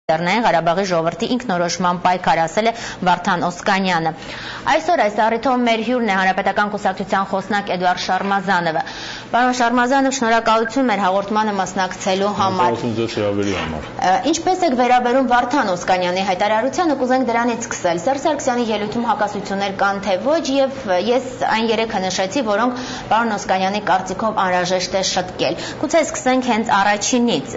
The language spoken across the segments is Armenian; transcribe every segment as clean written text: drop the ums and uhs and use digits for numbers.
Լեռնային Ղարաբաղի ժողովրդի ինքնորոշման պայքար, ասել է Վարդան Օսկանյանը։ Այսօր այս առիթով մեր հյուրն է Հանրապետական կուսակցության խոսնակ Էդուարդ Շարմազանովը։ Պարոն Շարմազանով, շնորհակալություն մեր հաղորդմանը մասնակցելու համար։ Ինչպես եք վերաբերում Վարդան Օսկանյանի հայտարարությանը, կուզենք դրանից սկսել։ Սերժ Սարգսյանի ելույթում հակասություններ կան թե ոչ, եւ ես այն երեքը նշեցի, որոնք պարոն Օսկանյանի կարծիքով անհրաժեշտ է շտկել։ Գուցե սկսենք հենց առաջինից։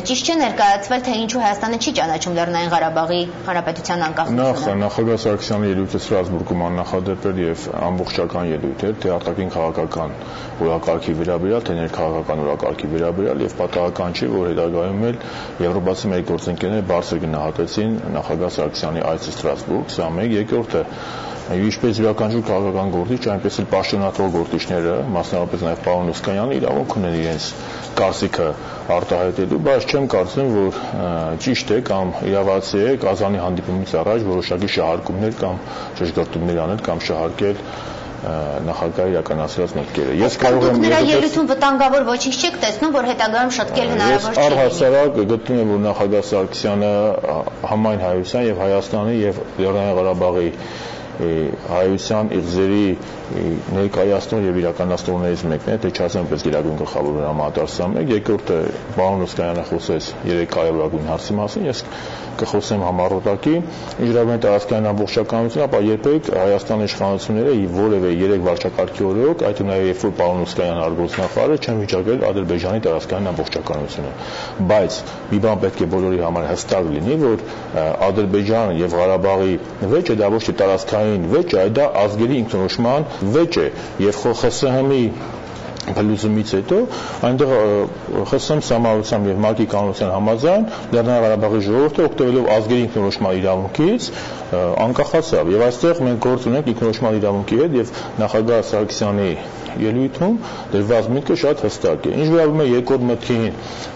Ճիշտ չէ ներկայացվել, թե ինչու Հայաստանը չի ճանաչում Լեռնային Ղարաբաղի Հանրապետության անկախությունը։ Նախագահ Սարգսյանի ելույթը Ստրասբուրգում աննախադեպ էր եւ ամբողջական ելույթ էր, թե արտաքին քաղաքական օրակարգի վերաբերյալ, թե ներքաղաքական օրակարգի վերաբերյալ, եւ պատահական չի, որ հետագայում էլ եվրոպացի մեր գործընկերները բարձր գնահատեցին նախագահ Սարգսյանի այցը Ստրասբուրգ, սա մեկ, երկրորդը ինչպես յուրաքանչյուր քաղաքական գործիչ, այնպես էլ պաշտոնատար գործիչները, մասնավորապես նաև պարոն Օսկանյանը, իրավունք ունեն իրենց կարծիքը արտահայտելու, բայց չեմ կարծում, որ ճիշտ է կամ իրավացի է Կազանի հանդիպումից առաջ որոշակի շահարկումներ կամ ճշգրտումներ անել կամ շահարկել նախագահի իրականացրած մտքերը։ Ես կարող եմ նրա ելույթում վտանգավոր ոչինչ չեք տեսնում, որ հետագայում շտկել հնարավոր չի։ Առհասարակ գտնում եմ, որ նախագահ Սարգսյանը համայն հայության եւ Հայաստանի եւ Լեռնային Ղարաբաղի հայության իղձերի ներկայացնող եւ իրականացնողներից մեկն է, թե չասեմ պես գերագույն գլխավոր հրամանատար մեկ, երկրորդը պարոն Օսկանյանը խոսեց 3 կարևորագույն հարցի մասին, ես կխոսեմ համառոտակի, իջրավեն տարածքային ամբողջականություն, ապա երբեք Հայաստանի իշխանությունները որևէ 3 վարչակարգի օրոք, այդ նաև երբ որ պարոն Օսկանյանը արտգործնախարար է, չեն վիճակել Ադրբեջանի տարածքային ամբողջականությունը, բայց մի բան պետք է բոլորի համար հստակ լինի, որ Ադրբեջանը եւ Ղարաբաղի վեճը դա ոչ թե տարածքային վեճ է, դա ազգերի ինքնորոշման վեճ է եւ ԽՍՀՄ-ի փլուզումից հետո այնտեղ ԽՍՀՄ համառությամբ եւ ՄԱԿ-ի կանոնության համաձայն Լեռնային Ղարաբաղի ժողովուրդը օգտվելով ազգերի ինքնորոշման իրավունքից անկախացավ եւ այստեղ մենք գործ ունենք ինքնորոշման իրավունքի հետ եւ նախագահ Սարգսյանի ելույթում դրված միտքը շատ հստակ է։ Ինչ վերաբերում է երկրորդ մտքին,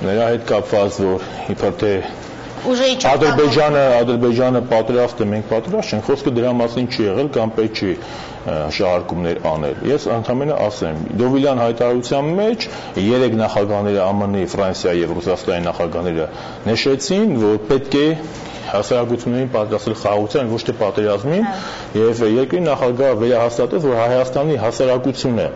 նրա հետ կապված, որ իբր թե Ադրբեջանը պատրաստ է, մենք պատրաստ չենք, խոսքը դրա մասին չի եղել կամ պետք չի շահարկումներ անել։ Ես ընդհանրապես ասեմ, Դովիլյան հայտարարության մեջ 3 նախագահները ԱՄՆ-ի, Ֆրանսիայի եւ Ռուսաստանի նախագահները նշեցին, որ պետք է հասարակություններին պատրաստել խաղաղության, ոչ թե պատերազմին, եւ երկրի նախագահը վերահաստատեց, որ Հայաստանի հասարակությունը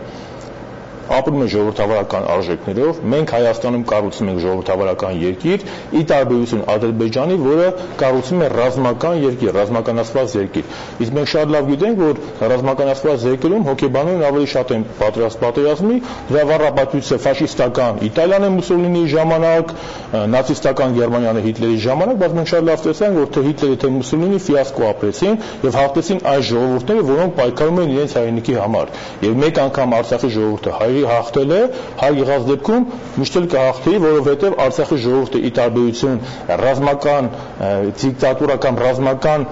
ապրում է ժողովրդավարական արժեքներով, մենք Հայաստանում կառուցում ենք ժողովրդավարական երկիր, ի տարբերություն Ադրբեջանի, որը կառուցում է ռազմական երկիր, ռազմականացված երկիր։ Իսկ մենք շատ լավ գիտենք, որ ռազմականացված երկրում հոգեբաններն ավելի շատ են պատրաստ պատերազմի, դրա վառապատույցը ֆաշիստական Իտալիան է Մուսոլինիի ժամանակ, նացիստական Գերմանիան է Հիտլերի ժամանակ, բայց մենք շատ լավ տեսանք, որ թե Հիտլերը թե Մուսոլինի ֆիասկո ապրեցին եւ հաղթեցին այս ժողովուրդները, որոնք պայքարում են իրենց հայրենիքի համար։ Եվ մեկ անգամ Արցախի ժողովուրդը հաղթել է, հայ եղած դեպքում միշտ էլ կհաղթի, որովհետև Արցախի ժողովուրդը ի տարբերություն ռազմական դիկտատուրա կամ ռազմական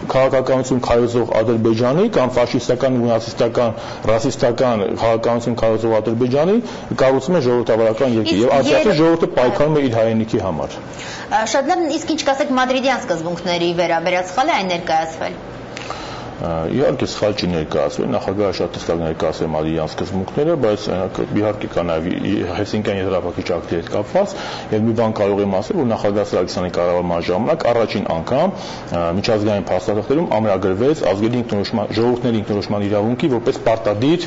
քաղաքականություն քայլող Ադրբեջանի կամ ֆաշիստական, նացիստական, ռասիստական քաղաքականություն քայլող Ադրբեջանի կառուցում է ժողովրդավարական երկիր եւ Արցախի ժողովուրդը պայքարում է իր հայրենիքի համար։ Շատ լավ, իսկ ինչ կասեք մադրիդյան սկզբունքների վերաբերյալ, սխալ է այն ներկայացվել։ Իհարկե սխալ չի ներկայացվել, նախագահը շատ հստակ ներկայացրել մադրիդյան սկզբունքները, բայց իհարկե կա նաև Հելսինկյան եզրափակիչ ակտի հետ կապված եւ մի բան կարող եմ ասել, որ նախագահ Սարգսյանի կառավարման ժամանակ առաջին անգամ միջազգային փաստաթղթերում ամրագրվեց ազգերի ինքնորոշման, ժողովուրդների ինքնորոշման իրավունքի որպես պարտադիր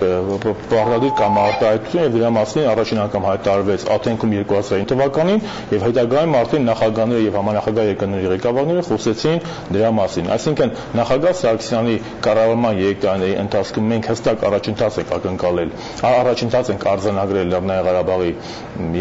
կամ արտահայտություն եւ դրա մասին առաջին անգամ հայտարարվեց Աթենքում 2009 թվականին եւ հետագայում արդեն նախագահները եւ համանախագահ երկրների ղեկավարները խոսեցին դրա մասին։ Այսինքն նախագահ Սարգսյանի կառավարման 3 տարիների ընթացքում մենք հստակ առաջընթաց ենք ակնկալել, առաջընթաց ենք արձանագրել Լեռնային Ղարաբաղի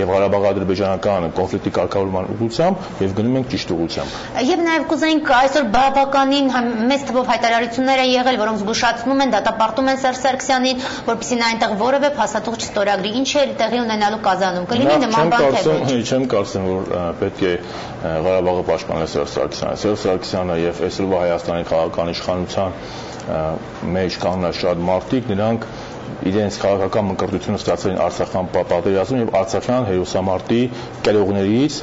եւ Ղարաբաղ-ադրբեջանական կոնֆլիկտի կարգավորման ուղղությամբ եւ գնում ենք ճիշտ ուղղությամբ։ Եվ նաեւ կուզենք այսօր բավականին մեծ թվով հայտարարություններ են եղել, որոնք զգուշացնում են, դատապարտում են Սերժ Սարգսյանին, որպեսզի նա այնտեղ որևէ փաստաթուղթ չստորագրի։ Ինչ է տեղի ունենալու Կազանում։ Կլինի նման բան թե ոչ։ Չեմ կարծում, որ պետք է Ղարաբաղը պաշտպանել Սերժ Սարգսյանը։ Սերժ Սարգսյանը եւ այսօրվա Հայաստանի քաղաքական իշխանության մեջ կանգնած շատ մարդիկ, նրանք իրենց քաղաքական մկրտությունը ստացել են Արցախյան պատերազմում եւ Արցախյան հերոսամարտի կերողներից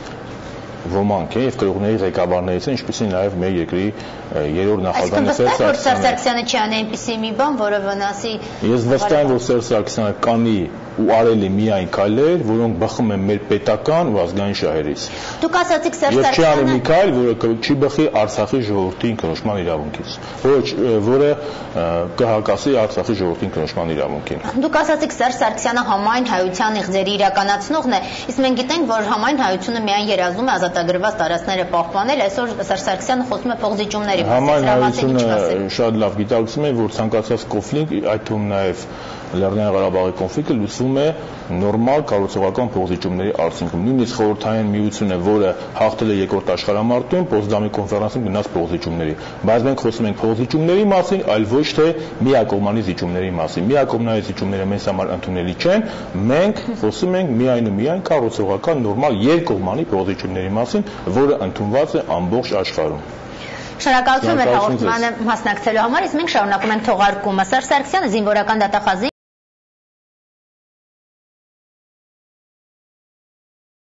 ոմանք են եւ գրողների ղեկավարներից են, ինչպեսին նաեւ մեր երկրի երրորդ նախագահն Սերժ Սարգսյանը չի անի այնպիսի մի բան, որը վնասի։ Ես վստահ եմ, որ Սերժ Սարգսյանը կանի ու արել է միայն քայլեր, որոնք բխում են մեր պետական ու ազգային շահերից։ Դուք ասացիք Սերժ Սարգսյանը չի անի մի քայլ, որը չի բխի Արցախի ժողովրդի ինքնորոշման իրավունքից, որը կհակասի Արցախի ժողովրդի ինքնորոշման իրավունքին։ Դուք ասացիք Սերժ Սարգսյանը համայն հայության իղձերի իրականացնողն է, իսկ մենք գիտենք, որ համայն հայությունը միայն երազում է ազատագրված տարածքները պահպանել, այսօր Սերժ Սարգսյանը խոսում է փոխզիջումների մասին։ Համայն հայությունը շատ լավ գիտակցում է, որ ցանկացած կոնֆլիկտ, այդ թվում նաև Լեռնային Ղարաբաղի կոնֆլիկտը լուծվում է նորմալ կառուցողական փոխզիջումների արդյունքում։ Նույնիսկ խորհրդային միությունը, որը հաղթել է երկրորդ աշխարհամարտում, Պոցդամի կոնֆերանսում գնաց փոխզիջումների, բայց մենք խոսում ենք փոխզիջումների մասին, այլ ոչ թե միակողմանի զիջումների մասին։ Միակողմանի զիջումները մեզ համար ընդունելի չեն, մենք խոսում ենք միայն ու միայն կառուցողական նորմալ երկկողմանի փոխզիջումների մասին, որը ընդունված է ամբողջ աշխարհում։ Շնորհակալություն մեր հաղորդմանը մասնակցելու համար, իսկ մենք շարունակում ենք թողարկումը։ Սերժ Սարգսյանը զինվորական դատախազի